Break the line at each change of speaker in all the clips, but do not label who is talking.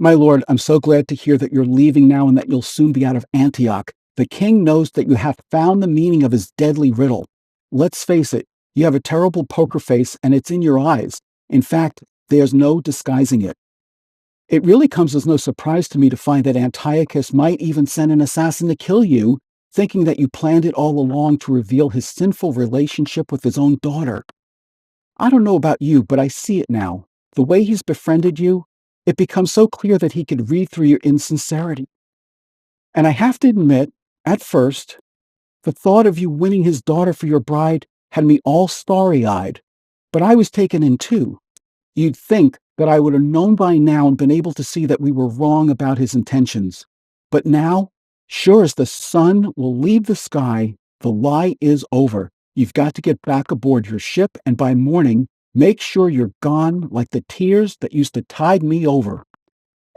My lord, I'm so glad to hear that you're leaving now and that you'll soon be out of Antioch. The king knows that you have found the meaning of his deadly riddle. Let's face it, you have a terrible poker face and it's in your eyes. In fact, there's no disguising it. It really comes as no surprise to me to find that Antiochus might even send an assassin to kill you, thinking that you planned it all along to reveal his sinful relationship with his own daughter. I don't know about you, but I see it now. The way he's befriended you, it becomes so clear that he could read through your insincerity. And I have to admit, at first, the thought of you winning his daughter for your bride had me all starry-eyed. But I was taken in too. You'd think that I would have known by now and been able to see that we were wrong about his intentions. But now, sure as the sun will leave the sky, the lie is over. You've got to get back aboard your ship, and by morning, make sure you're gone like the tears that used to tide me over.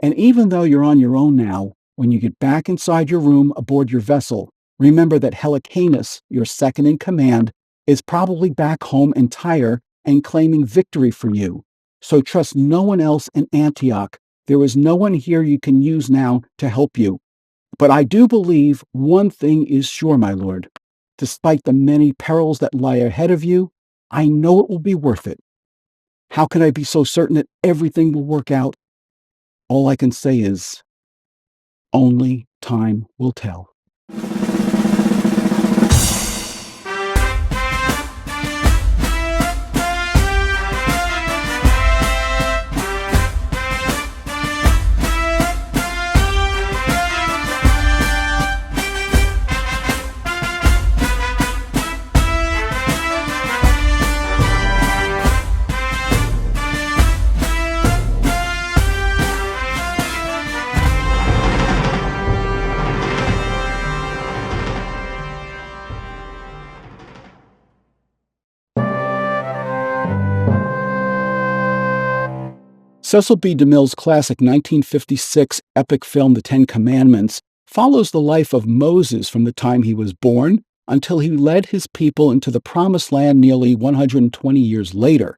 And even though you're on your own now, when you get back inside your room aboard your vessel, remember that Helicanus, your second in command, is probably back home in Tyre and claiming victory for you. So trust no one else in Antioch. There is no one here you can use now to help you. But I do believe one thing is sure, my lord. Despite the many perils that lie ahead of you, I know it will be worth it. How can I be so certain that everything will work out? All I can say is, only time will tell. Cecil B. DeMille's classic 1956 epic film, The Ten Commandments, follows the life of Moses from the time he was born until he led his people into the Promised Land nearly 120 years later.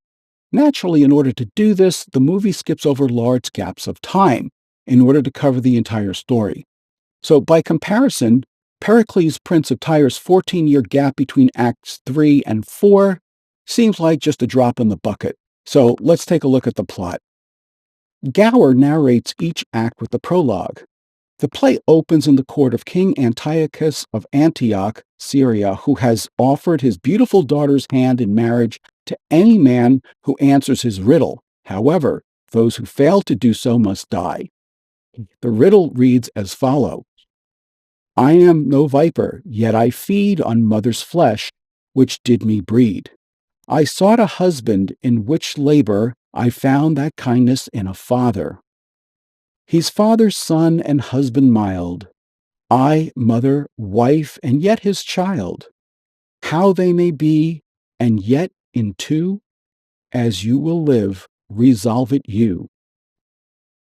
Naturally, in order to do this, the movie skips over large gaps of time in order to cover the entire story. So, by comparison, Pericles, Prince of Tyre's 14-year gap between Acts 3 and 4 seems like just a drop in the bucket. So, let's take a look at the plot. Gower narrates each act with the prologue. The play opens in the court of King Antiochus of Antioch, Syria, who has offered his beautiful daughter's hand in marriage to any man who answers his riddle. However, those who fail to do so must die. The riddle reads as follows. I am no viper, yet I feed on mother's flesh, which did me breed. I sought a husband in which labor I found that kindness in a father. He's father's son and husband mild. I, mother, wife, and yet his child. How they may be, and yet in two, as you will live, resolve it you.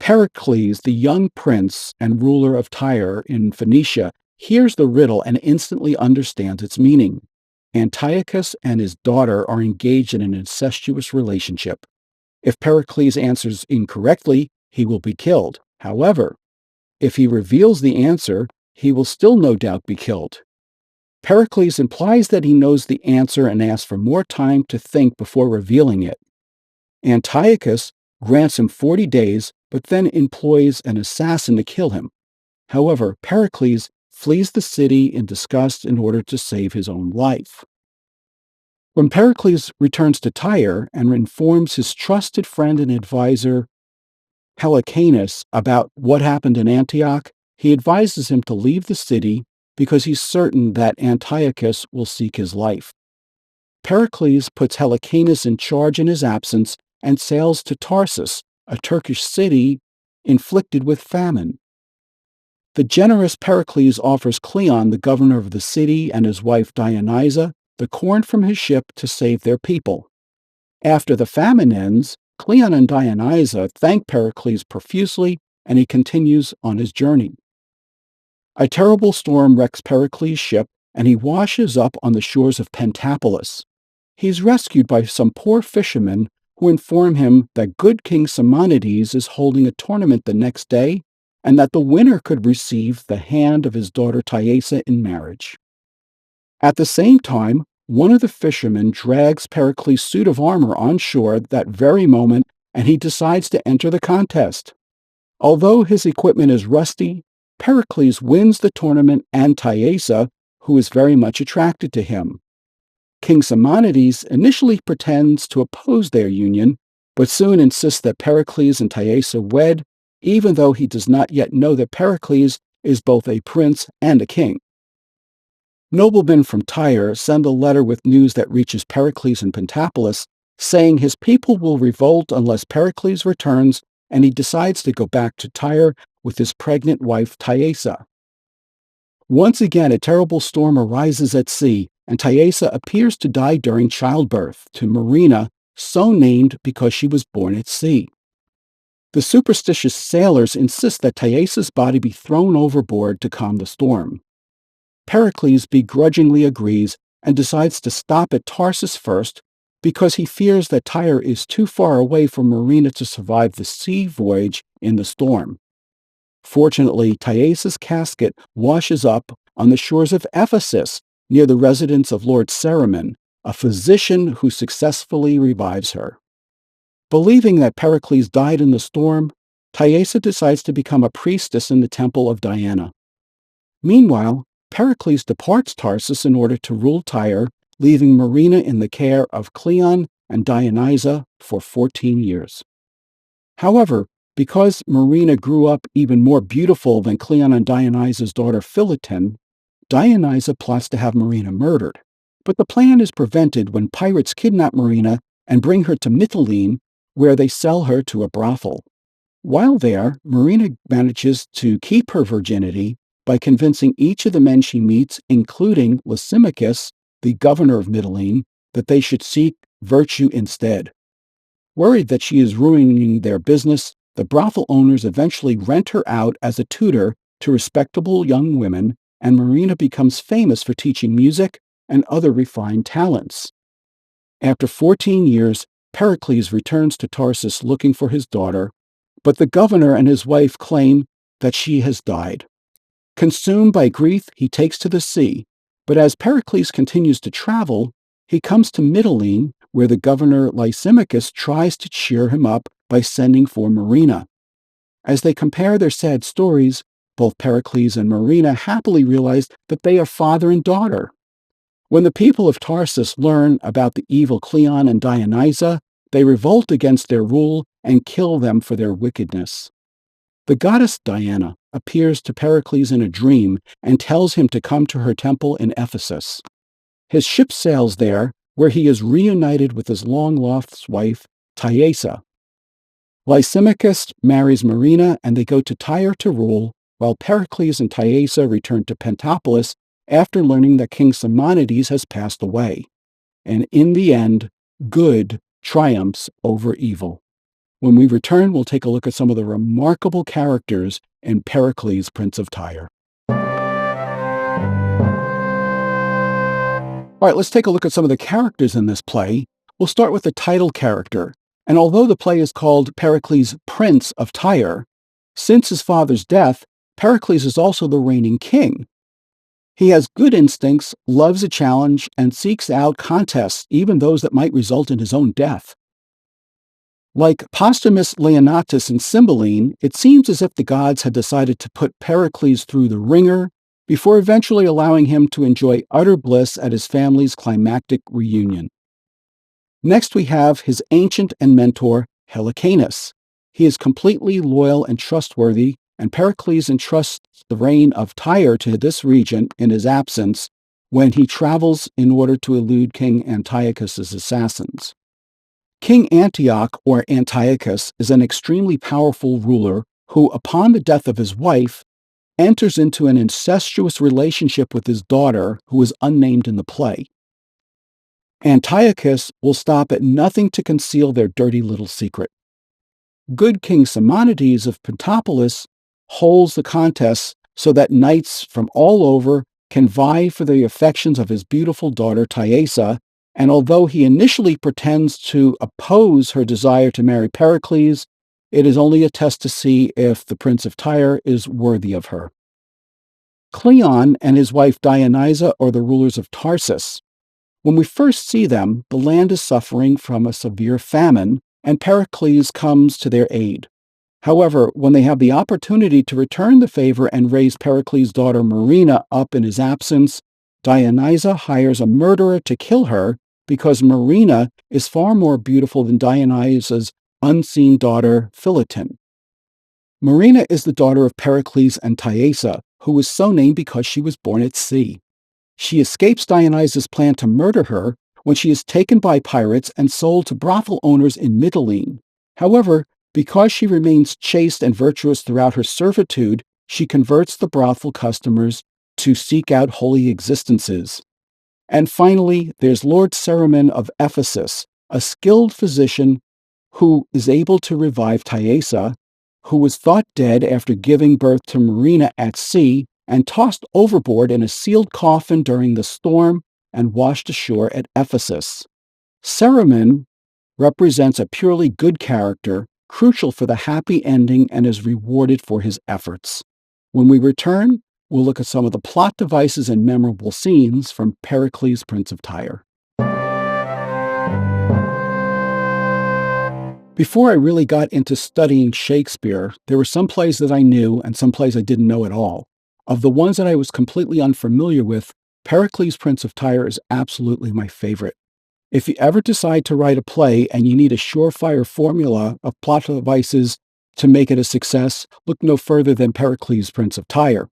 Pericles, the young prince and ruler of Tyre in Phoenicia, hears the riddle and instantly understands its meaning. Antiochus and his daughter are engaged in an incestuous relationship. If Pericles answers incorrectly, he will be killed. However, if he reveals the answer, he will still no doubt be killed. Pericles implies that he knows the answer and asks for more time to think before revealing it. Antiochus grants him 40 days, but then employs an assassin to kill him. However, Pericles flees the city in disgust in order to save his own life. When Pericles returns to Tyre and informs his trusted friend and advisor, Helicanus, about what happened in Antioch, he advises him to leave the city because he's certain that Antiochus will seek his life. Pericles puts Helicanus in charge in his absence and sails to Tarsus, a Turkish city inflicted with famine. The generous Pericles offers Cleon, the governor of the city, and his wife Dionysa, the corn from his ship to save their people. After the famine ends, Cleon and Dionysa thank Pericles profusely, and he continues on his journey. A terrible storm wrecks Pericles' ship, and he washes up on the shores of Pentapolis. He's rescued by some poor fishermen who inform him that good King Simonides is holding a tournament the next day and that the winner could receive the hand of his daughter Thaisa in marriage. At the same time, one of the fishermen drags Pericles' suit of armor on shore that very moment, and he decides to enter the contest. Although his equipment is rusty, Pericles wins the tournament and Thaisa, who is very much attracted to him. King Simonides initially pretends to oppose their union, but soon insists that Pericles and Thaisa wed, even though he does not yet know that Pericles is both a prince and a king. Noblemen from Tyre send a letter with news that reaches Pericles in Pentapolis, saying his people will revolt unless Pericles returns, and he decides to go back to Tyre with his pregnant wife Thaisa. Once again, a terrible storm arises at sea, and Thaisa appears to die during childbirth to Marina, so named because she was born at sea. The superstitious sailors insist that Thaisa's body be thrown overboard to calm the storm. Pericles begrudgingly agrees and decides to stop at Tarsus first because he fears that Tyre is too far away from Marina to survive the sea voyage in the storm. Fortunately, Thaisa's casket washes up on the shores of Ephesus near the residence of Lord Cerimon, a physician who successfully revives her. Believing that Pericles died in the storm, Thaisa decides to become a priestess in the temple of Diana. Meanwhile, Pericles departs Tarsus in order to rule Tyre, leaving Marina in the care of Cleon and Dionysa for 14 years. However, because Marina grew up even more beautiful than Cleon and Dionysa's daughter Philoten, Dionysa plots to have Marina murdered. But the plan is prevented when pirates kidnap Marina and bring her to Mytilene, where they sell her to a brothel. While there, Marina manages to keep her virginity by convincing each of the men she meets, including Lysimachus, the governor of Mytilene, that they should seek virtue instead. Worried that she is ruining their business, the brothel owners eventually rent her out as a tutor to respectable young women, and Marina becomes famous for teaching music and other refined talents. After 14 years, Pericles returns to Tarsus looking for his daughter, but the governor and his wife claim that she has died. Consumed by grief, he takes to the sea, but as Pericles continues to travel, he comes to Mytilene, where the governor Lysimachus tries to cheer him up by sending for Marina. As they compare their sad stories, both Pericles and Marina happily realize that they are father and daughter. When the people of Tarsus learn about the evil Cleon and Dionysa, they revolt against their rule and kill them for their wickedness. The goddess Diana appears to Pericles in a dream and tells him to come to her temple in Ephesus. His ship sails there, where he is reunited with his long-lost wife, Thaisa. Lysimachus marries Marina, and they go to Tyre to rule, while Pericles and Thaisa return to Pentapolis after learning that King Simonides has passed away. And in the end, good triumphs over evil. When we return, we'll take a look at some of the remarkable characters in Pericles, Prince of Tyre. All right, let's take a look at some of the characters in this play. We'll start with the title character. And although the play is called Pericles, Prince of Tyre, since his father's death, Pericles is also the reigning king. He has good instincts, loves a challenge, and seeks out contests, even those that might result in his own death. Like posthumous Leonatus in Cymbeline, it seems as if the gods had decided to put Pericles through the ringer before eventually allowing him to enjoy utter bliss at his family's climactic reunion. Next, we have his ancient and mentor, Helicanus. He is completely loyal and trustworthy, and Pericles entrusts the reign of Tyre to this regent in his absence when he travels in order to elude King Antiochus's assassins. King Antioch, or Antiochus, is an extremely powerful ruler who, upon the death of his wife, enters into an incestuous relationship with his daughter, who is unnamed in the play. Antiochus will stop at nothing to conceal their dirty little secret. Good King Simonides of Pentapolis holds the contest so that knights from all over can vie for the affections of his beautiful daughter Thaisa, And although he initially pretends to oppose her desire to marry Pericles, it is only a test to see if the Prince of Tyre is worthy of her. Cleon and his wife Dionysa are the rulers of Tarsus. When we first see them, the land is suffering from a severe famine, and Pericles comes to their aid. However, when they have the opportunity to return the favor and raise Pericles' daughter Marina up in his absence, Dionysa hires a murderer to kill her because Marina is far more beautiful than Dionysa's unseen daughter Philoten. Marina is the daughter of Pericles and Thaisa, who was so named because she was born at sea. She escapes Dionysa's plan to murder her when she is taken by pirates and sold to brothel owners in Mytilene. However, because she remains chaste and virtuous throughout her servitude, she converts the brothel customers to seek out holy existences. And finally, there's Lord Cerimon of Ephesus, a skilled physician who is able to revive Thaisa, who was thought dead after giving birth to Marina at sea and tossed overboard in a sealed coffin during the storm and washed ashore at Ephesus. Cerimon represents a purely good character, crucial for the happy ending, and is rewarded for his efforts. When we return, we'll look at some of the plot devices and memorable scenes from Pericles, Prince of Tyre. Before I really got into studying Shakespeare, there were some plays that I knew and some plays I didn't know at all. Of the ones that I was completely unfamiliar with, Pericles, Prince of Tyre is absolutely my favorite. If you ever decide to write a play and you need a surefire formula of plot devices to make it a success, look no further than Pericles, Prince of Tyre.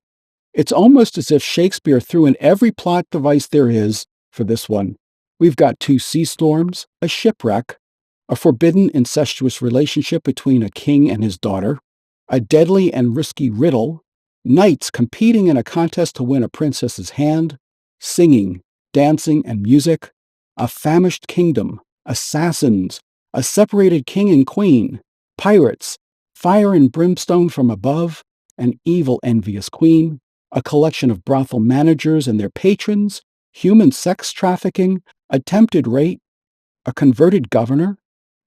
It's almost as if Shakespeare threw in every plot device there is for this one. We've got 2 sea storms, a shipwreck, a forbidden incestuous relationship between a king and his daughter, a deadly and risky riddle, knights competing in a contest to win a princess's hand, singing, dancing, and music, a famished kingdom, assassins, a separated king and queen, pirates, fire and brimstone from above, an evil envious queen, a collection of brothel managers and their patrons, human sex trafficking, attempted rape, a converted governor,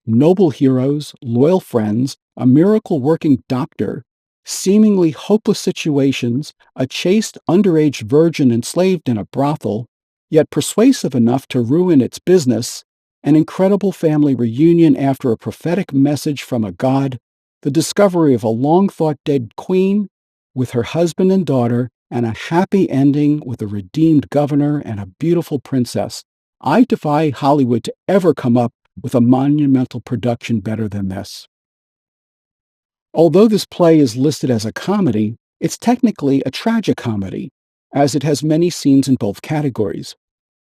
noble heroes, loyal friends, a miracle-working doctor, seemingly hopeless situations, a chaste underage virgin enslaved in a brothel, yet persuasive enough to ruin its business, an incredible family reunion after a prophetic message from a god, the discovery of a long-thought-dead queen with her husband and daughter, and a happy ending with a redeemed governor and a beautiful princess. I defy Hollywood to ever come up with a monumental production better than this. Although this play is listed as a comedy, it's technically a tragicomedy, as it has many scenes in both categories.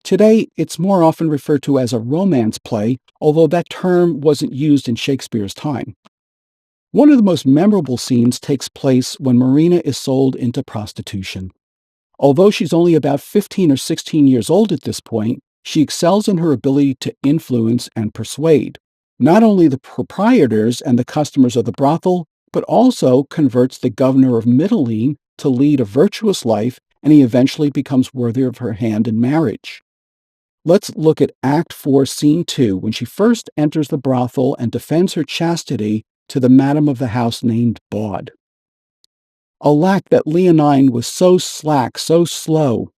Today, it's more often referred to as a romance play, although that term wasn't used in Shakespeare's time. One of the most memorable scenes takes place when Marina is sold into prostitution. Although she's only about 15 or 16 years old at this point, she excels in her ability to influence and persuade, not only the proprietors and the customers of the brothel, but also converts the governor of Mytilene to lead a virtuous life, and he eventually becomes worthy of her hand in marriage. Let's look at Act 4, Scene 2, when she first enters the brothel and defends her chastity to the madam of the house named Bawd. Alack, that Leonine was so slack, so slow.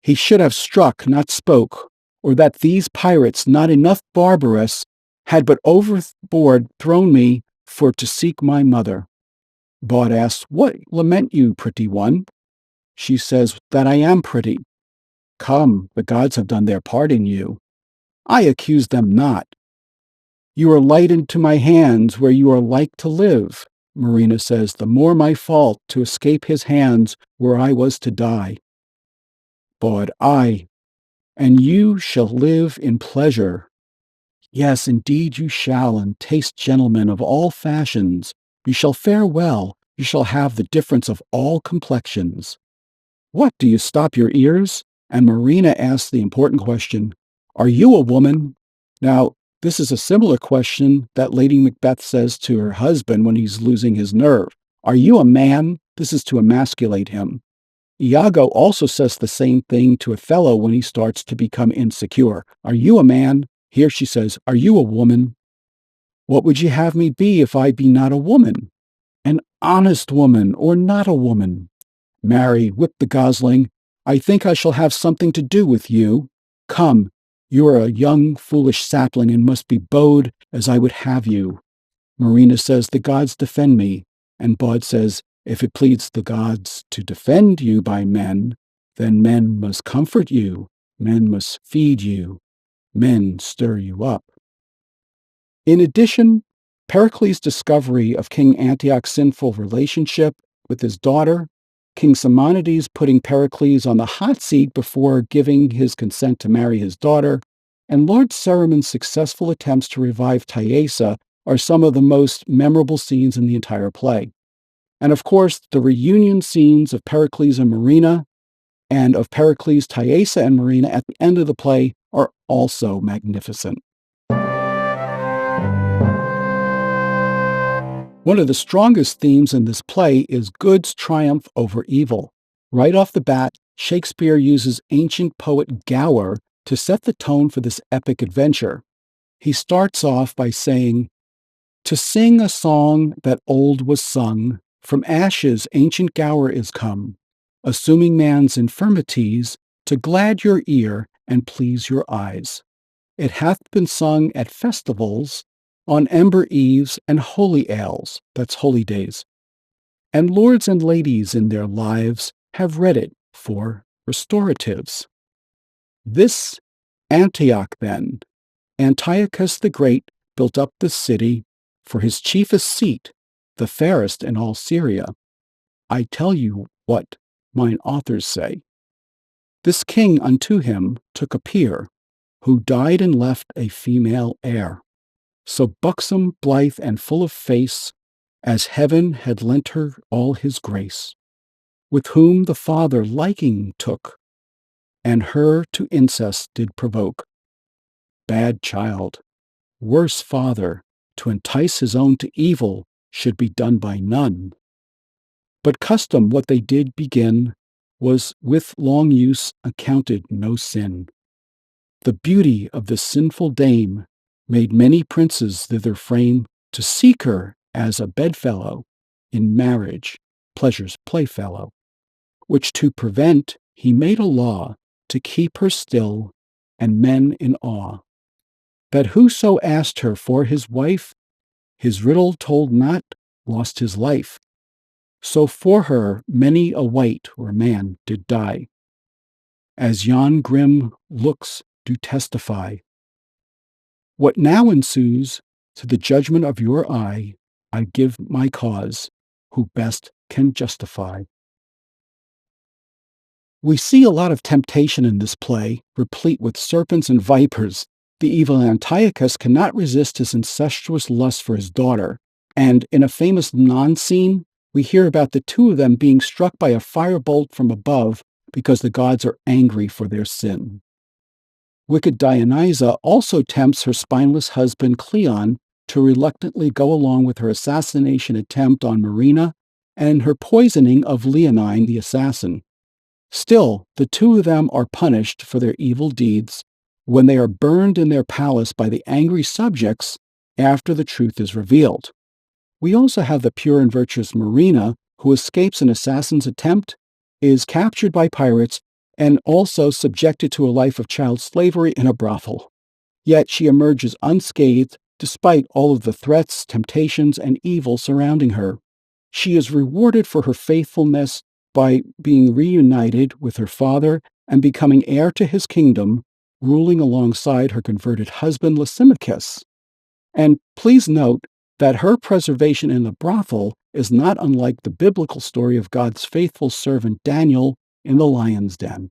He should have struck, not spoke, or that these pirates, not enough barbarous, had but overboard thrown me for to seek my mother. Bawd asks, "What lament you, pretty one?" She says, "That I am pretty." "Come, the gods have done their part in you." "I accuse them not." "You are light into my hands where you are like to live." Marina says, "The more my fault to escape his hands where I was to die." Bawd, "Aye, and you shall live in pleasure." "Yes, indeed you shall, and taste gentlemen of all fashions. You shall fare well, you shall have the difference of all complexions." "What, do you stop your ears?" And Marina asks the important question, "Are you a woman?" Now, this is a similar question that Lady Macbeth says to her husband when he's losing his nerve. "Are you a man?" This is to emasculate him. Iago also says the same thing to Othello when he starts to become insecure. Are you a man? Here she says, are you a woman? What would you have me be if I be not a woman? An honest woman or not a woman? Marry, whip the gosling. I think I shall have something to do with you. Come, you are a young, foolish sapling and must be bowed as I would have you. Marina says, the gods defend me. And Baud says, if it pleads the gods to defend you by men, then men must comfort you, men must feed you, men stir you up. In addition, Pericles' discovery of King Antioch's sinful relationship with his daughter, King Simonides putting Pericles on the hot seat before giving his consent to marry his daughter, and Lord Ceremon's successful attempts to revive Thaisa are some of the most memorable scenes in the entire play. And of course, the reunion scenes of Pericles and Marina and of Pericles, Thaisa, and Marina at the end of the play are also magnificent. One of the strongest themes in this play is good's triumph over evil. Right off the bat, Shakespeare uses ancient poet Gower to set the tone for this epic adventure. He starts off by saying, to sing a song that old was sung, from ashes ancient Gower is come, assuming man's infirmities, to glad your ear and please your eyes. It hath been sung at festivals, on ember eves and holy ales, that's holy days. And lords and ladies in their lives have read it for restoratives. This Antioch then, Antiochus the Great built up the city for his chiefest seat, the fairest in all Syria. I tell you what mine authors say. This king unto him took a peer, who died and left a female heir, so buxom, blithe, and full of face, as heaven had lent her all his grace, with whom the father liking took, and her to incest did provoke. Bad child, worse father, to entice his own to evil, should be done by none. But custom what they did begin, was with long use accounted no sin. The beauty of the sinful dame made many princes thither frame to seek her as a bedfellow, in marriage, pleasure's playfellow, which to prevent he made a law to keep her still, and men in awe, that whoso asked her for his wife, his riddle told not, lost his life. So for her many a wight or man did die, as yon grim looks do testify. What now ensues, to the judgment of your eye, I give my cause, who best can justify. We see a lot of temptation in this play, replete with serpents and vipers. The evil Antiochus cannot resist his incestuous lust for his daughter, and in a famous non-scene, we hear about the two of them being struck by a firebolt from above because the gods are angry for their sin. Wicked Dionysa also tempts her spineless husband Cleon to reluctantly go along with her assassination attempt on Marina and her poisoning of Leonine the assassin. Still, the two of them are punished for their evil deeds when they are burned in their palace by the angry subjects after the truth is revealed. We also have the pure and virtuous Marina, who escapes an assassin's attempt, is captured by pirates, and also subjected to a life of child slavery in a brothel. Yet she emerges unscathed despite all of the threats, temptations, and evil surrounding her. She is rewarded for her faithfulness by being reunited with her father and becoming heir to his kingdom, ruling alongside her converted husband Lysimachus. And please note that her preservation in the brothel is not unlike the biblical story of God's faithful servant Daniel in the lion's den.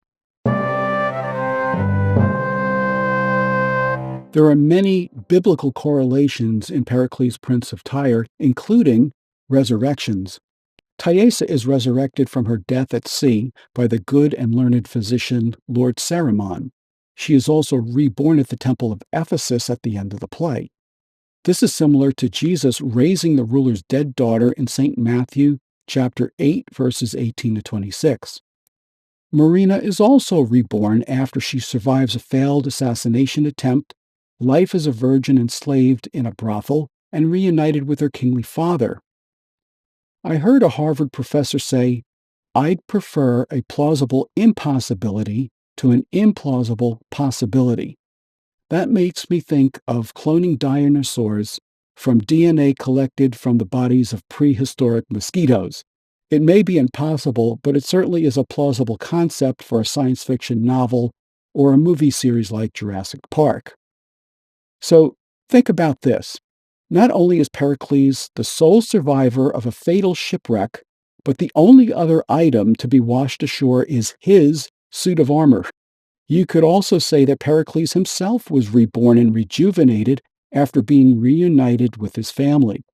There are many biblical correlations in Pericles, Prince of Tyre, including resurrections. Thaisa is resurrected from her death at sea by the good and learned physician Lord Cerimon. She is also reborn at the temple of Ephesus at the end of the play. This is similar to Jesus raising the ruler's dead daughter in St. Matthew chapter 8, verses 18 to 26. Marina is also reborn after she survives a failed assassination attempt, life as a virgin enslaved in a brothel, and reunited with her kingly father. I heard a Harvard professor say, I'd prefer a plausible impossibility to an implausible possibility. That makes me think of cloning dinosaurs from DNA collected from the bodies of prehistoric mosquitoes. It may be impossible, but it certainly is a plausible concept for a science fiction novel or a movie series like Jurassic Park. So think about this. Not only is Pericles the sole survivor of a fatal shipwreck, but the only other item to be washed ashore is his suit of armor. You could also say that Pericles himself was reborn and rejuvenated after being reunited with his family.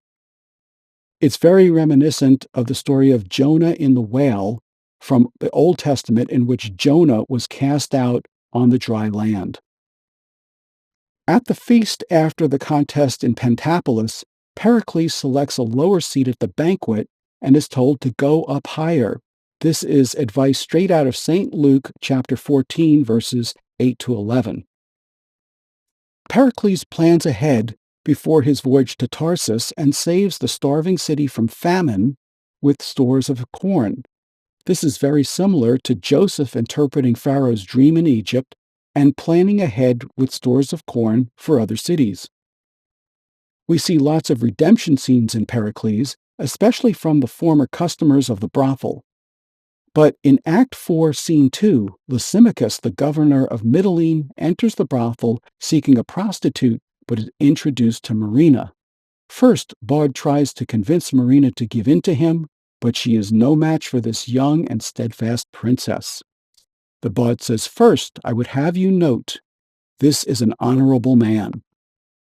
It's very reminiscent of the story of Jonah in the whale from the Old Testament, in which Jonah was cast out on the dry land. At the feast after the contest in Pentapolis, Pericles selects a lower seat at the banquet and is told to go up higher. This is advice straight out of St. Luke chapter 14, verses 8 to 11. Pericles plans ahead before his voyage to Tarsus and saves the starving city from famine with stores of corn. This is very similar to Joseph interpreting Pharaoh's dream in Egypt and planning ahead with stores of corn for other cities. We see lots of redemption scenes in Pericles, especially from the former customers of the brothel. But in Act 4, Scene 2, Lysimachus, the governor of Mytilene, enters the brothel seeking a prostitute, but is introduced to Marina. First, Bard tries to convince Marina to give in to him, but she is no match for this young and steadfast princess. The bard says, First, I would have you note, this is an honorable man.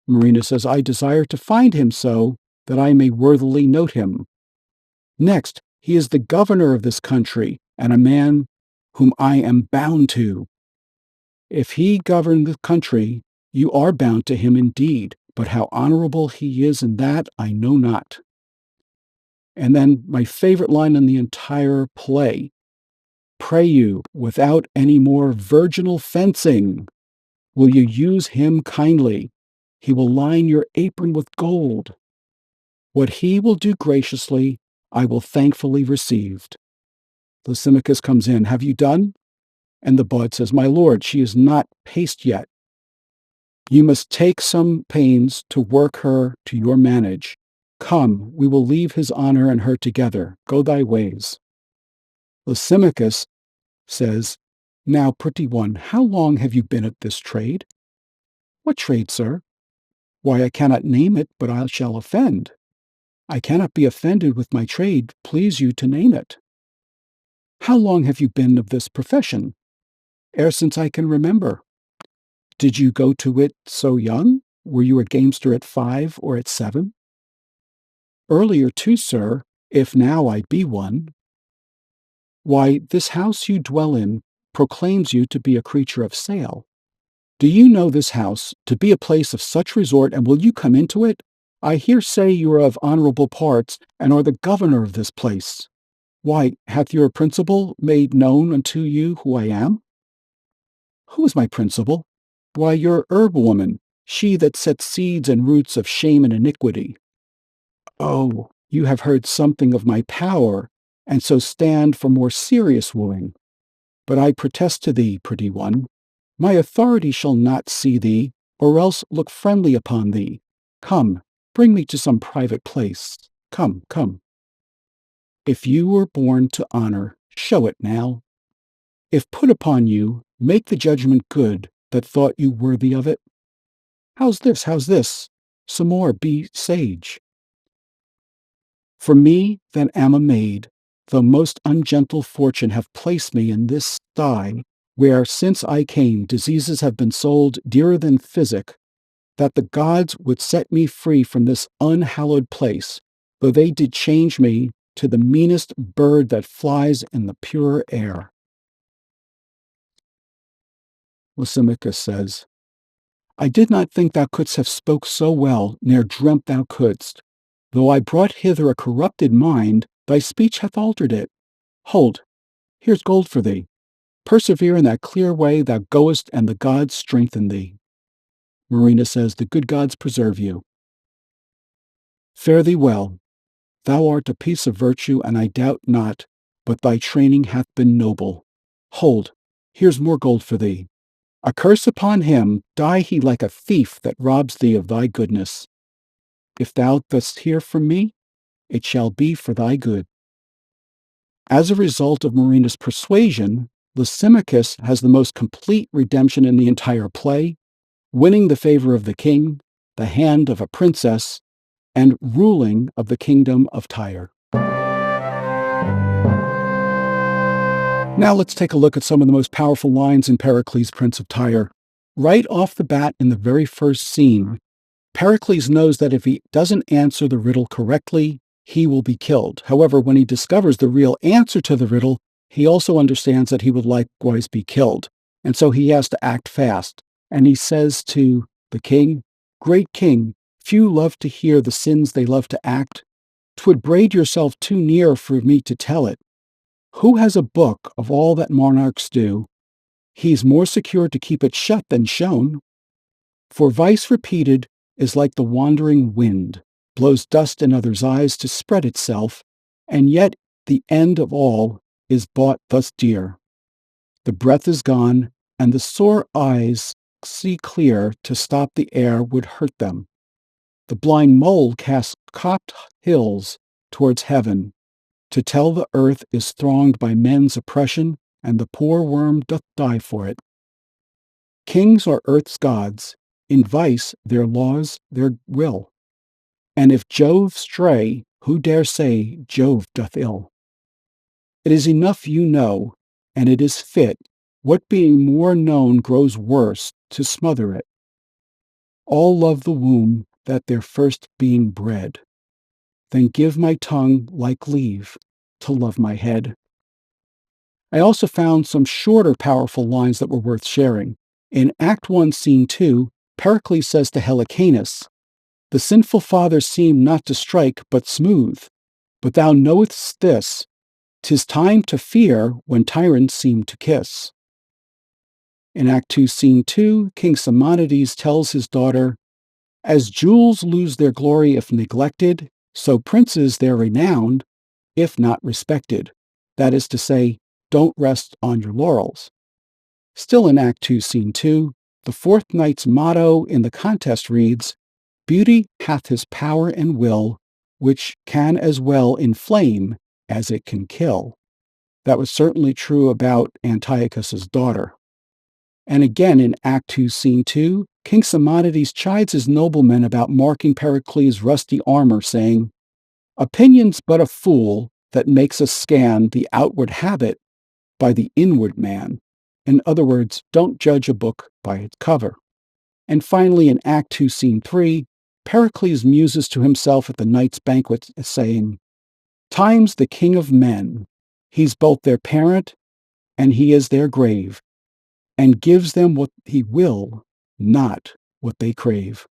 Marina says, I desire to find him so that I may worthily note him. Next, he is the governor of this country and a man whom I am bound to. If he govern the country, you are bound to him indeed, but how honorable he is in that I know not. And then my favorite line in the entire play, Pray you, without any more virginal fencing, will you use him kindly? He will line your apron with gold. What he will do graciously, I will thankfully receive. Lysimachus comes in. Have you done? And the bard says, My lord, she is not paced yet. You must take some pains to work her to your manage. Come, we will leave his honor and her together. Go thy ways. Lysimachus says, Now, pretty one, how long have you been at this trade? What trade, sir? Why, I cannot name it, but I shall offend. I cannot be offended with my trade. Please you to name it. How long have you been of this profession? E'er since I can remember. Did you go to it so young? Were you a gamester at 5 or at 7? Earlier too, sir, if now I be one. Why, this house you dwell in proclaims you to be a creature of sale. Do you know this house to be a place of such resort, and will you come into it? I hear say you are of honorable parts, and are the governor of this place. Why, hath your principal made known unto you who I am? Who is my principal? Why, your herb woman, she that sets seeds and roots of shame and iniquity. Oh, you have heard something of my power, and so stand for more serious wooing. But I protest to thee, pretty one, my authority shall not see thee, or else look friendly upon thee. Come, bring me to some private place. Come, come. If you were born to honor, show it now. If put upon you, make the judgment good that thought you worthy of it. How's this? How's this? Some more, be sage. For me that am a maid, the most ungentle fortune have placed me in this sty, where since I came diseases have been sold dearer than physic, that the gods would set me free from this unhallowed place, though they did change me to the meanest bird that flies in the pure air. Lysimachus says, I did not think thou couldst have spoke so well, ne'er dreamt thou couldst. Though I brought hither a corrupted mind, thy speech hath altered it. Hold, here's gold for thee. Persevere in that clear way thou goest, and the gods strengthen thee. Marina says, the good gods preserve you. Fare thee well. Thou art a piece of virtue, and I doubt not, but thy training hath been noble. Hold, here's more gold for thee. A curse upon him, die he like a thief that robs thee of thy goodness. If thou dost hear from me, it shall be for thy good. As a result of Marina's persuasion, Lysimachus has the most complete redemption in the entire play, winning the favor of the king, the hand of a princess, and ruling of the kingdom of Tyre. Now let's take a look at some of the most powerful lines in Pericles, Prince of Tyre. Right off the bat in the very first scene, Pericles knows that if he doesn't answer the riddle correctly, he will be killed. However, when he discovers the real answer to the riddle, he also understands that he would likewise be killed. And so he has to act fast. And he says to the king, Great king, few love to hear the sins they love to act. 'Twould braid yourself too near for me to tell it. Who has a book of all that monarchs do? He's more secure to keep it shut than shown. For vice repeated is like the wandering wind, blows dust in others' eyes to spread itself, and yet the end of all is bought thus dear. The breath is gone, and the sore eyes see clear to stop the air would hurt them. The blind mole casts copped hills towards heaven, to tell the earth is thronged by men's oppression, and the poor worm doth die for it. Kings are earth's gods, in vice their laws, their will. And if Jove stray, who dare say Jove doth ill? It is enough you know, and it is fit, what being more known grows worse, to smother it. All love the womb that their first being bred. Then give my tongue like leave to love my head. I also found some shorter, powerful lines that were worth sharing. In Act 1, Scene 2, Pericles says to Helicanus, The sinful father seemed not to strike, but smooth. But thou knowest this, 'tis time to fear when tyrants seem to kiss. In Act 2, Scene 2, King Simonides tells his daughter, As jewels lose their glory if neglected, so princes their renown, if not respected. That is to say, don't rest on your laurels. Still in Act 2, Scene 2, the fourth knight's motto in the contest reads, Beauty hath his power and will, which can as well inflame as it can kill. That was certainly true about Antiochus's daughter. And again in Act 2, Scene 2, King Simonides chides his noblemen about marking Pericles' rusty armor, saying, Opinion's but a fool that makes us scan the outward habit by the inward man. In other words, don't judge a book by its cover. And finally, in Act 2, Scene 3, Pericles muses to himself at the knight's banquet, saying, Time's the king of men. He's both their parent, and he is their grave, and gives them what he will, not what they crave.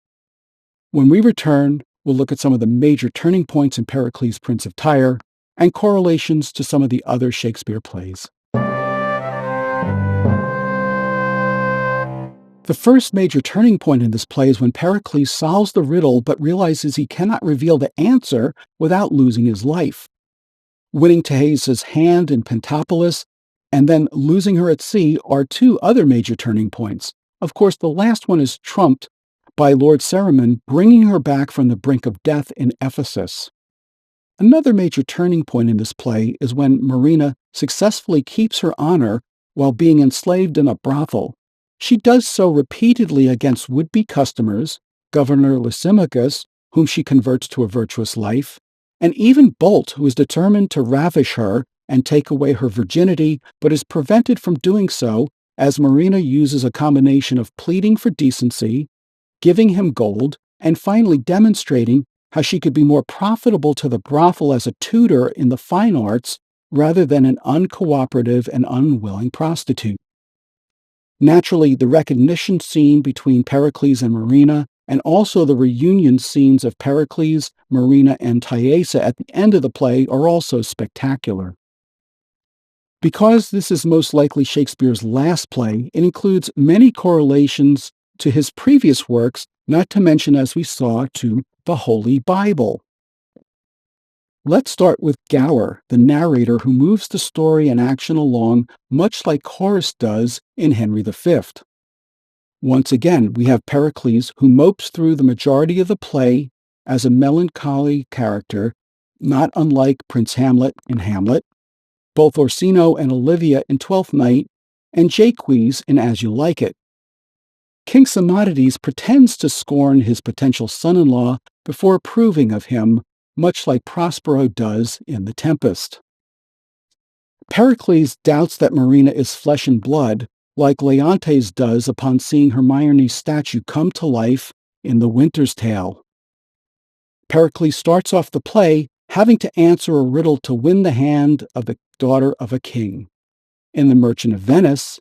When we return, we'll look at some of the major turning points in Pericles, Prince of Tyre, and correlations to some of the other Shakespeare plays. The first major turning point in this play is when Pericles solves the riddle but realizes he cannot reveal the answer without losing his life. Winning Tehase's hand in Pentapolis and then losing her at sea are two other major turning points. Of course, the last one is trumped by Lord Cerimon bringing her back from the brink of death in Ephesus. Another major turning point in this play is when Marina successfully keeps her honor while being enslaved in a brothel. She does so repeatedly against would-be customers, Governor Lysimachus, whom she converts to a virtuous life, and even Bolt, who is determined to ravish her and take away her virginity, but is prevented from doing so as Marina uses a combination of pleading for decency, giving him gold, and finally demonstrating how she could be more profitable to the brothel as a tutor in the fine arts rather than an uncooperative and unwilling prostitute. Naturally, the recognition scene between Pericles and Marina, and also the reunion scenes of Pericles, Marina, and Thaisa at the end of the play are also spectacular. Because this is most likely Shakespeare's last play, it includes many correlations to his previous works, not to mention, as we saw, to the Holy Bible. Let's start with Gower, the narrator who moves the story and action along much like Horace does in Henry V. Once again, we have Pericles, who mopes through the majority of the play as a melancholy character, not unlike Prince Hamlet in Hamlet, both Orsino and Olivia in Twelfth Night, and Jaques in As You Like It. King Simonides pretends to scorn his potential son-in-law before approving of him, much like Prospero does in The Tempest. Pericles doubts that Marina is flesh and blood, like Leontes does upon seeing Hermione's statue come to life in The Winter's Tale. Pericles starts off the play having to answer a riddle to win the hand of the daughter of a king. In The Merchant of Venice,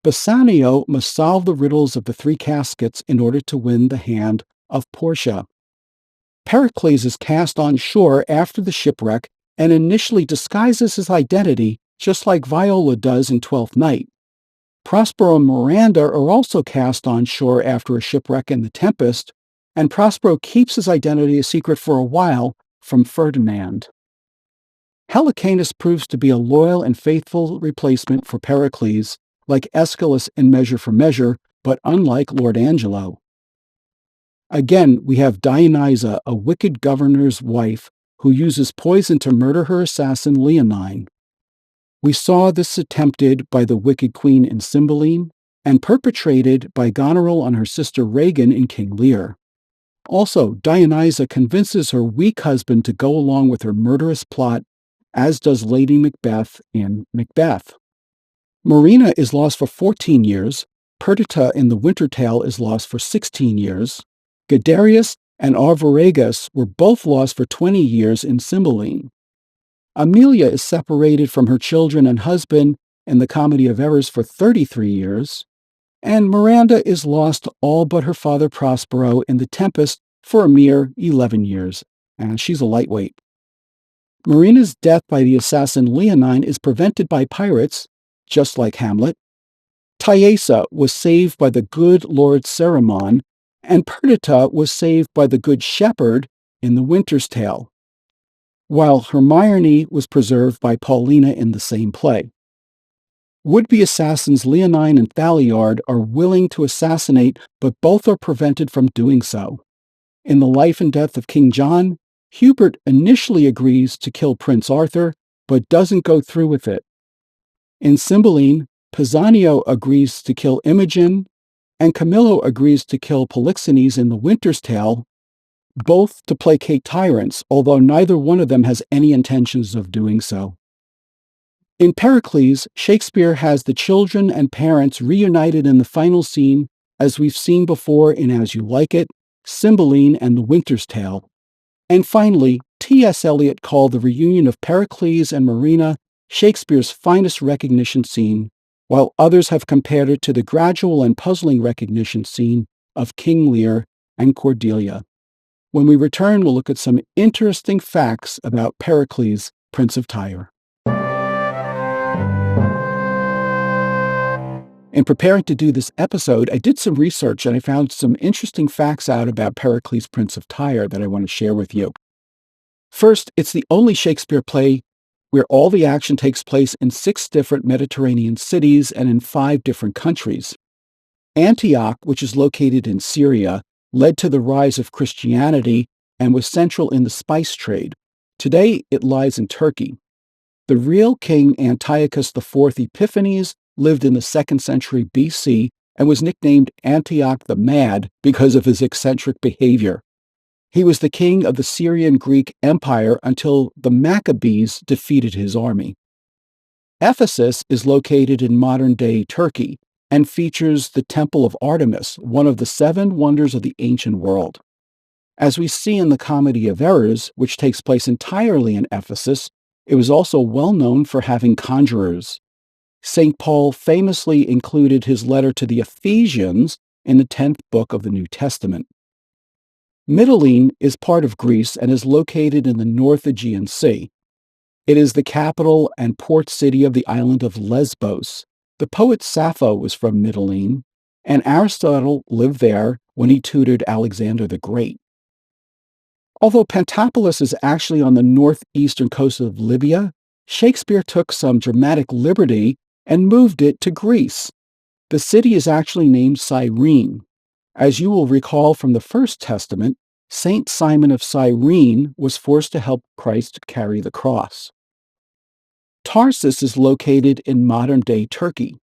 Bassanio must solve the riddles of the three caskets in order to win the hand of Portia. Pericles is cast on shore after the shipwreck and initially disguises his identity, just like Viola does in Twelfth Night. Prospero and Miranda are also cast on shore after a shipwreck in The Tempest, and Prospero keeps his identity a secret for a while from Ferdinand. Helicanus proves to be a loyal and faithful replacement for Pericles, like Aeschylus in Measure for Measure, but unlike Lord Angelo. Again, we have Dionysa, a wicked governor's wife, who uses poison to murder her assassin Leonine. We saw this attempted by the wicked queen in Cymbeline, and perpetrated by Goneril on her sister Regan in King Lear. Also, Dionysa convinces her weak husband to go along with her murderous plot, as does Lady Macbeth in Macbeth. Marina is lost for 14 years, Perdita in The Winter Tale is lost for 16 years, Guiderius and Arviragus were both lost for 20 years in Cymbeline. Amelia is separated from her children and husband in The Comedy of Errors for 33 years, and Miranda is lost all but her father Prospero in The Tempest for a mere 11 years, and she's a lightweight. Marina's death by the assassin Leonine is prevented by pirates, just like Hamlet. Thaisa was saved by the good Lord Cerimon, and Perdita was saved by the Good Shepherd in The Winter's Tale, while Hermione was preserved by Paulina in the same play. Would-be assassins Leonine and Thaliard are willing to assassinate, but both are prevented from doing so. In The Life and Death of King John, Hubert initially agrees to kill Prince Arthur, but doesn't go through with it. In Cymbeline, Pisanio agrees to kill Imogen, and Camillo agrees to kill Polixenes in The Winter's Tale, both to placate tyrants, although neither one of them has any intentions of doing so. In Pericles, Shakespeare has the children and parents reunited in the final scene, as we've seen before in As You Like It, Cymbeline, and The Winter's Tale. And finally, T.S. Eliot called the reunion of Pericles and Marina Shakespeare's finest recognition scene, while others have compared it to the gradual and puzzling recognition scene of King Lear and Cordelia. When we return, we'll look at some interesting facts about Pericles, Prince of Tyre. In preparing to do this episode, I did some research and I found some interesting facts out about Pericles, Prince of Tyre that I want to share with you. First, it's the only Shakespeare play where all the action takes place in 6 different Mediterranean cities and in 5 different countries. Antioch, which is located in Syria, led to the rise of Christianity and was central in the spice trade. Today, it lies in Turkey. The real king Antiochus IV Epiphanes lived in the 2nd century BC and was nicknamed Antioch the Mad because of his eccentric behavior. He was the king of the Syrian-Greek Empire until the Maccabees defeated his army. Ephesus is located in modern-day Turkey and features the Temple of Artemis, one of the 7 wonders of the ancient world. As we see in the Comedy of Errors, which takes place entirely in Ephesus, it was also well known for having conjurers. St. Paul famously included his letter to the Ephesians in the 10th book of the New Testament. Mytilene is part of Greece and is located in the North Aegean Sea. It is the capital and port city of the island of Lesbos. The poet Sappho was from Mytilene, and Aristotle lived there when he tutored Alexander the Great. Although Pentapolis is actually on the northeastern coast of Libya, Shakespeare took some dramatic liberty and moved it to Greece. The city is actually named Cyrene. As you will recall from the First Testament, Saint Simon of Cyrene was forced to help Christ carry the cross. Tarsus is located in modern-day Turkey.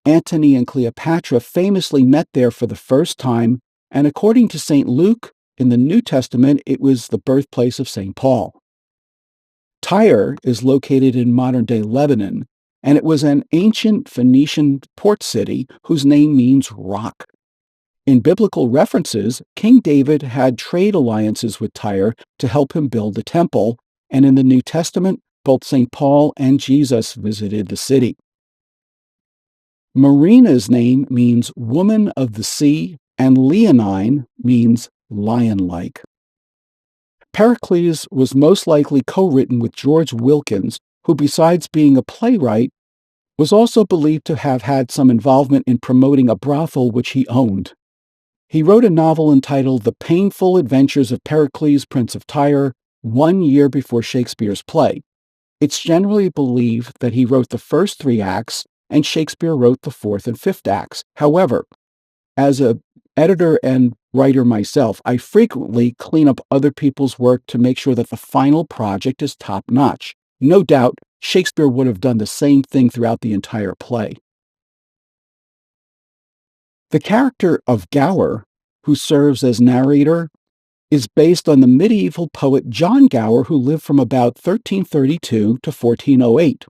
Antony and Cleopatra famously met there for the first time, and according to St. Luke, in the New Testament, it was the birthplace of St. Paul. Tyre is located in modern-day Lebanon, and it was an ancient Phoenician port city whose name means rock. In biblical references, King David had trade alliances with Tyre to help him build the temple, and in the New Testament, both St. Paul and Jesus visited the city. Marina's name means woman of the sea, and leonine means lion-like. Pericles was most likely co-written with George Wilkins, who besides being a playwright, was also believed to have had some involvement in promoting a brothel which he owned. He wrote a novel entitled The Painful Adventures of Pericles, Prince of Tyre, 1 year before Shakespeare's play. It's generally believed that he wrote the first 3 acts, and Shakespeare wrote the 4th and 5th acts. However, as an editor and writer myself, I frequently clean up other people's work to make sure that the final project is top-notch. No doubt, Shakespeare would have done the same thing throughout the entire play. The character of Gower, who serves as narrator, is based on the medieval poet John Gower, who lived from about 1332 to 1408.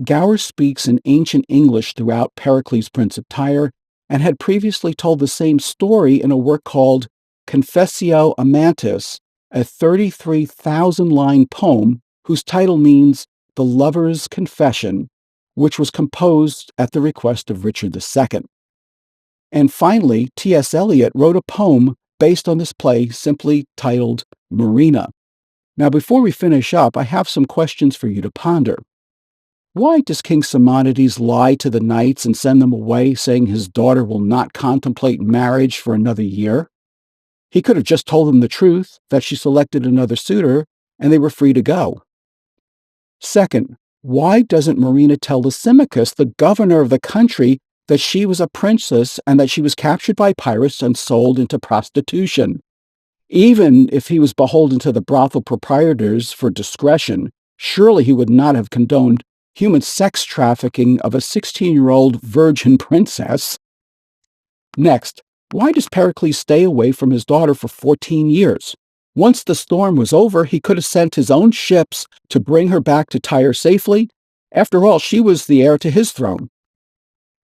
Gower speaks in ancient English throughout Pericles, Prince of Tyre, and had previously told the same story in a work called Confessio Amantis, a 33,000-line poem whose title means The Lover's Confession, which was composed at the request of Richard II. And finally, T.S. Eliot wrote a poem based on this play simply titled Marina. Now, before we finish up, I have some questions for you to ponder. Why does King Simonides lie to the knights and send them away, saying his daughter will not contemplate marriage for another year? He could have just told them the truth, that she selected another suitor, and they were free to go. Second, why doesn't Marina tell Lysimachus, the governor of the country, that she was a princess and that she was captured by pirates and sold into prostitution? Even if he was beholden to the brothel proprietors for discretion, surely he would not have condoned human sex trafficking of a 16-year-old virgin princess. Next, why does Pericles stay away from his daughter for 14 years? Once the storm was over, he could have sent his own ships to bring her back to Tyre safely. After all, she was the heir to his throne.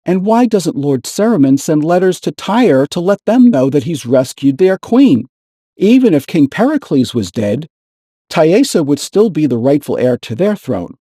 And why doesn't Lord Cerimon send letters to Tyre to let them know that he's rescued their queen? Even if King Pericles was dead, Thaisa would still be the rightful heir to their throne.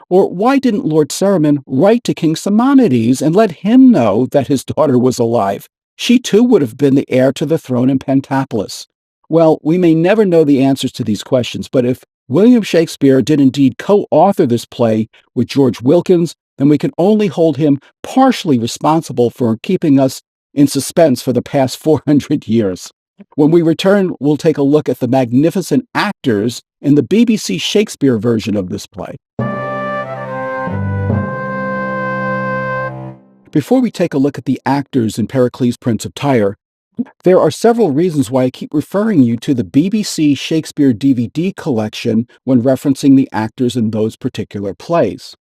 Or why didn't Lord Cerimon write to King Simonides and let him know that his daughter was alive? She too would have been the heir to the throne in Pentapolis. Well, we may never know the answers to these questions, but if William Shakespeare did indeed co-author this play with George Wilkins, then we can only hold him partially responsible for keeping us in suspense for the past 400 years. When we return, we'll take a look at the magnificent actors in the BBC Shakespeare version of this play. Before we take a look at the actors in Pericles, Prince of Tyre, there are several reasons why I keep referring you to the BBC Shakespeare DVD collection when referencing the actors in those particular plays.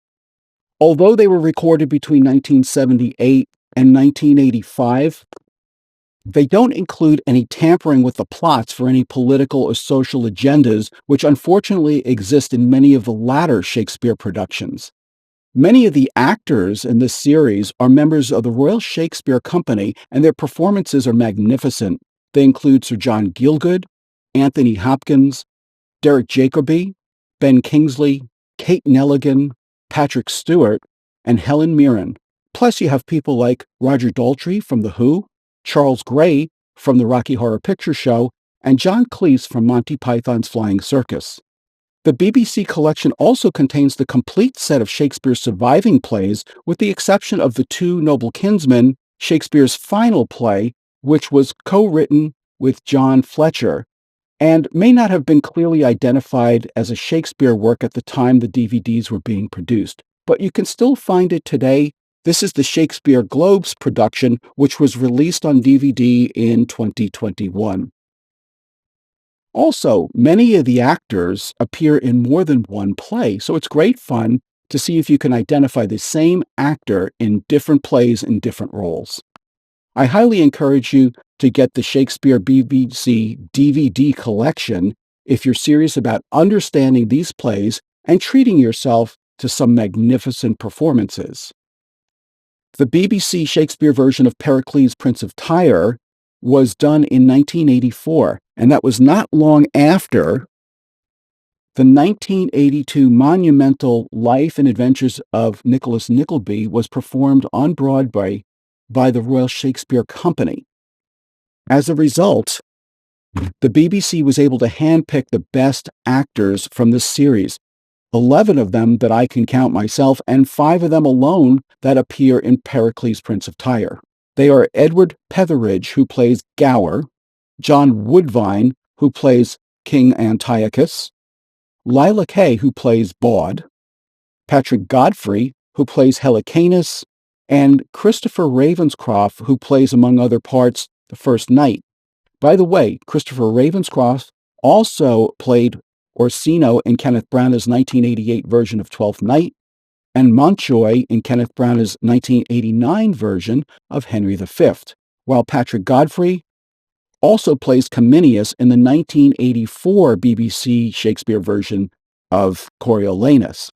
Although they were recorded between 1978 and 1985, they don't include any tampering with the plots for any political or social agendas, which unfortunately exist in many of the latter Shakespeare productions. Many of the actors in this series are members of the Royal Shakespeare Company, and their performances are magnificent. They include Sir John Gielgud, Anthony Hopkins, Derek Jacobi, Ben Kingsley, Kate Nelligan, Patrick Stewart, and Helen Mirren. Plus, you have people like Roger Daltrey from The Who, Charles Gray from the Rocky Horror Picture Show, and John Cleese from Monty Python's Flying Circus. The BBC collection also contains the complete set of Shakespeare's surviving plays, with the exception of The Two Noble Kinsmen, Shakespeare's final play, which was co-written with John Fletcher, and may not have been clearly identified as a Shakespeare work at the time the DVDs were being produced. But you can still find it today. This is the Shakespeare Globes production, which was released on DVD in 2021. Also, many of the actors appear in more than one play, so it's great fun to see if you can identify the same actor in different plays in different roles. I highly encourage you to get the Shakespeare BBC DVD collection if you're serious about understanding these plays and treating yourself to some magnificent performances. The BBC Shakespeare version of Pericles, Prince of Tyre was done in 1984, and that was not long after the 1982 monumental Life and Adventures of Nicholas Nickleby was performed on Broadway by the Royal Shakespeare Company. As a result, the BBC was able to handpick the best actors from this series, 11 of them that I can count myself, and 5 of them alone that appear in Pericles, Prince of Tyre. They are Edward Petheridge, who plays Gower, John Woodvine, who plays King Antiochus, Lila Kay, who plays Baud, Patrick Godfrey, who plays Helicanus, and Christopher Ravenscroft, who plays, among other parts, the First Knight. By the way, Christopher Ravenscroft also played Orsino in Kenneth Branagh's 1988 version of Twelfth Night, and Montjoy in Kenneth Branagh's 1989 version of Henry V, while Patrick Godfrey also plays Cominius in the 1984 BBC Shakespeare version of Coriolanus.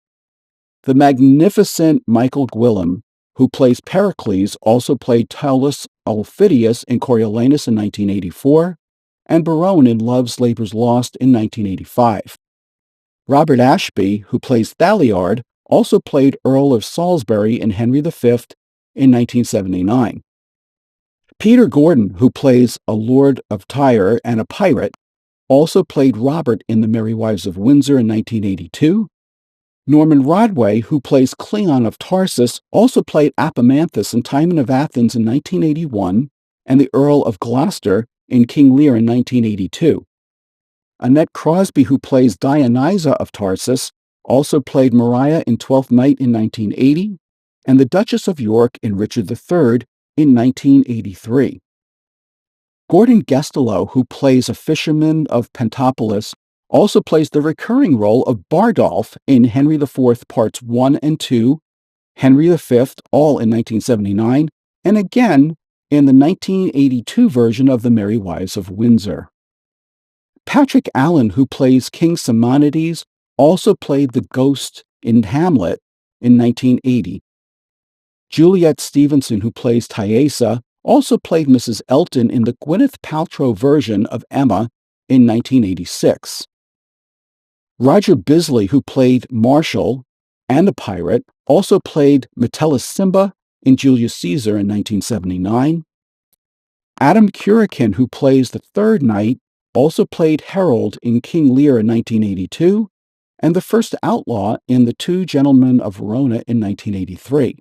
The magnificent Michael Gwilym, who plays Pericles, also played Tullus Aufidius in Coriolanus in 1984, and Barone in Love's Labour's Lost in 1985. Robert Ashby, who plays Thaliard, also played Earl of Salisbury in Henry V in 1979. Peter Gordon, who plays a Lord of Tyre and a pirate, also played Robert in The Merry Wives of Windsor in 1982. Norman Rodway, who plays Cleon of Tarsus, also played Apomanthus in Timon of Athens in 1981 and the Earl of Gloucester in King Lear in 1982. Annette Crosby, who plays Dionysa of Tarsus, also played Maria in Twelfth Night in 1980 and the Duchess of York in Richard III in 1983. Gordon Gestileau, who plays a fisherman of Pentapolis, also plays the recurring role of Bardolph in Henry IV Parts 1 and 2, Henry V, all in 1979, and again in the 1982 version of The Merry Wives of Windsor. Patrick Allen, who plays King Simonides, also played the ghost in Hamlet in 1980. Juliet Stevenson, who plays Thaisa, also played Mrs. Elton in the Gwyneth Paltrow version of Emma in 1986. Roger Bisley, who played Marshall and a pirate, also played Metellus Simba in Julius Caesar in 1979. Adam Curican, who plays the Third Knight, also played Harold in King Lear in 1982, and the first outlaw in The Two Gentlemen of Verona in 1983.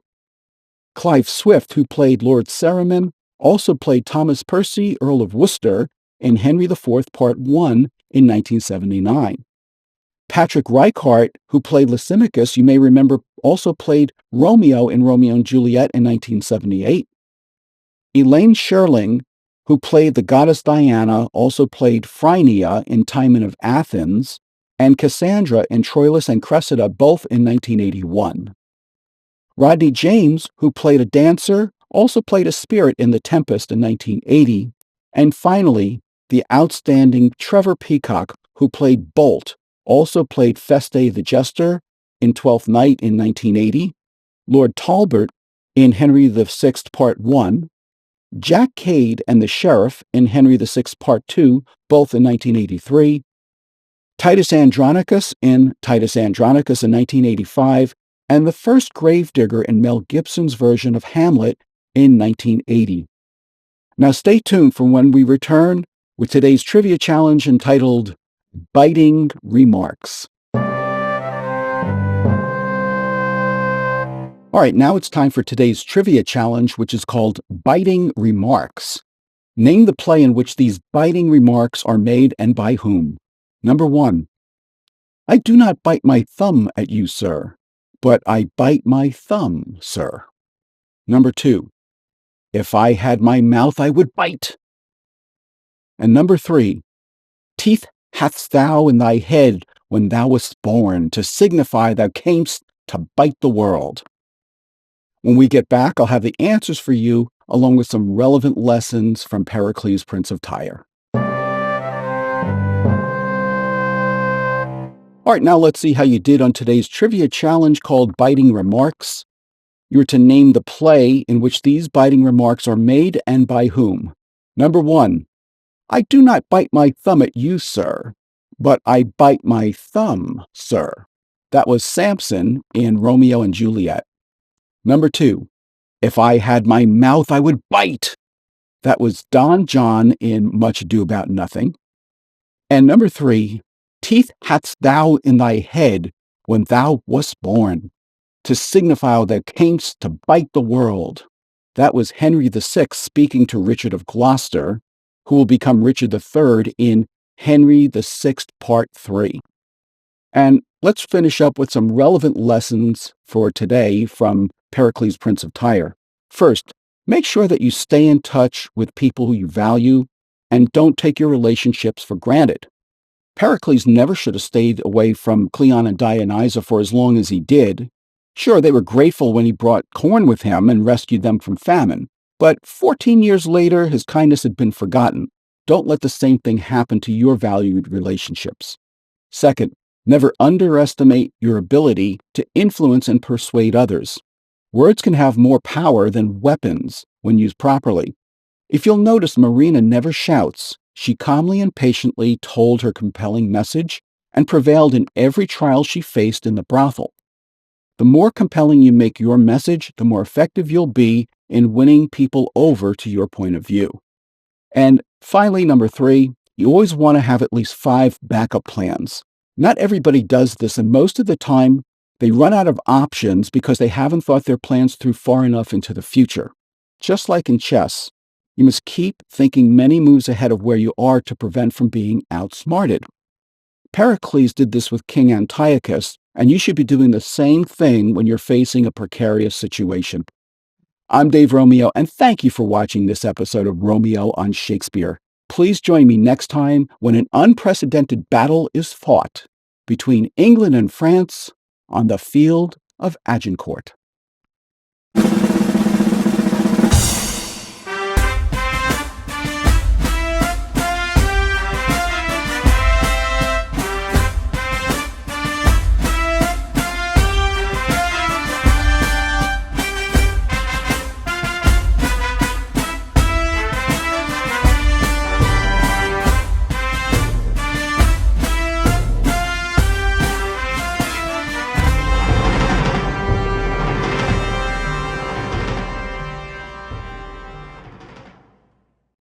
Clive Swift, who played Lord Cerimon, also played Thomas Percy, Earl of Worcester, in Henry IV Part 1 in 1979. Patrick Reichart, who played Lysimachus, you may remember, also played Romeo in Romeo and Juliet in 1978. Elaine Sherling, who played the goddess Diana, also played Phrynia in Timon of Athens, and Cassandra in Troilus and Cressida, both in 1981. Rodney James, who played a dancer, also played a spirit in The Tempest in 1980. And finally, the outstanding Trevor Peacock, who played Bolt, also played Feste the Jester in Twelfth Night in 1980, Lord Talbot in Henry VI Part 1, Jack Cade and the Sheriff in Henry VI Part 2, both in 1983, Titus Andronicus in Titus Andronicus in 1985, and the first gravedigger in Mel Gibson's version of Hamlet in 1980. Now stay tuned for when we return with today's trivia challenge entitled Biting Remarks. All right, now it's time for today's trivia challenge, which is called Biting Remarks. Name the play in which these biting remarks are made and by whom. Number 1. I do not bite my thumb at you, sir, but I bite my thumb, sir. Number 2. If I had my mouth, I would bite. And number 3. Teeth hadst thou in thy head when thou wast born, to signify thou camest to bite the world. When we get back, I'll have the answers for you, along with some relevant lessons from Pericles, Prince of Tyre. All right, now let's see how you did on today's trivia challenge called Biting Remarks. You are to name the play in which these biting remarks are made and by whom. Number 1. I do not bite my thumb at you, sir, but I bite my thumb, sir. That was Samson in Romeo and Juliet. Number 2. If I had my mouth, I would bite. That was Don John in Much Ado About Nothing. And number 3. Teeth hadst thou in thy head when thou wast born, to signify thou camest to bite the world. That was Henry VI speaking to Richard of Gloucester, who will become Richard III in Henry VI Part 3. And let's finish up with some relevant lessons for today from Pericles, Prince of Tyre. First, make sure that you stay in touch with people who you value and don't take your relationships for granted. Pericles never should have stayed away from Cleon and Dionysa for as long as he did. Sure, they were grateful when he brought corn with him and rescued them from famine, but 14 years later, his kindness had been forgotten. Don't let the same thing happen to your valued relationships. Second, never underestimate your ability to influence and persuade others. Words can have more power than weapons when used properly. If you'll notice, Marina never shouts. She calmly and patiently told her compelling message and prevailed in every trial she faced in the brothel. The more compelling you make your message, the more effective you'll be in winning people over to your point of view. And finally, number 3, you always want to have at least 5 backup plans. Not everybody does this, and most of the time, they run out of options because they haven't thought their plans through far enough into the future. Just like in chess, you must keep thinking many moves ahead of where you are to prevent from being outsmarted. Pericles did this with King Antiochus, and you should be doing the same thing when you're facing a precarious situation. I'm Dave Romeo, and thank you for watching this episode of Romeo on Shakespeare. Please join me next time when an unprecedented battle is fought between England and France on the field of Agincourt.